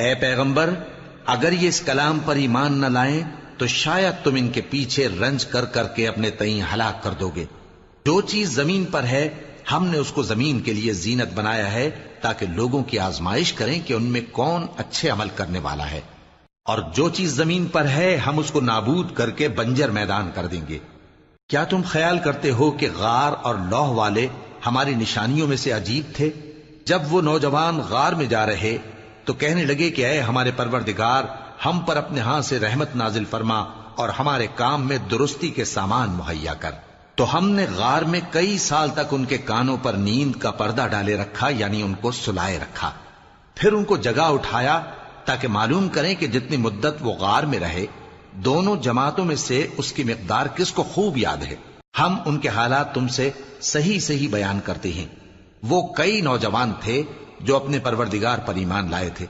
اے پیغمبر، اگر یہ اس کلام پر ایمان نہ لائیں تو شاید تم ان کے پیچھے رنج کر کر کے اپنے تئیں ہلاک کر دو گے۔ جو چیز زمین پر ہے ہم نے اس کو زمین کے لیے زینت بنایا ہے تاکہ لوگوں کی آزمائش کریں کہ ان میں کون اچھے عمل کرنے والا ہے، اور جو چیز زمین پر ہے ہم اس کو نابود کر کے بنجر میدان کر دیں گے۔ کیا تم خیال کرتے ہو کہ غار اور لوح والے ہماری نشانیوں میں سے عجیب تھے؟ جب وہ نوجوان غار میں جا رہے تو کہنے لگے کہ اے ہمارے پروردگار، ہم پر اپنے ہاں سے رحمت نازل فرما اور ہمارے کام میں درستی کے سامان مہیا کر۔ تو ہم نے غار میں کئی سال تک ان کے کانوں پر نیند کا پردہ ڈالے رکھا، یعنی ان کو سلائے رکھا، پھر ان کو جگا اٹھایا تاکہ معلوم کریں کہ جتنی مدت وہ غار میں رہے دونوں جماعتوں میں سے اس کی مقدار کس کو خوب یاد ہے۔ ہم ان کے حالات تم سے صحیح صحیح بیان کرتے ہیں۔ وہ کئی نوجوان تھے جو اپنے پروردگار پر ایمان لائے تھے،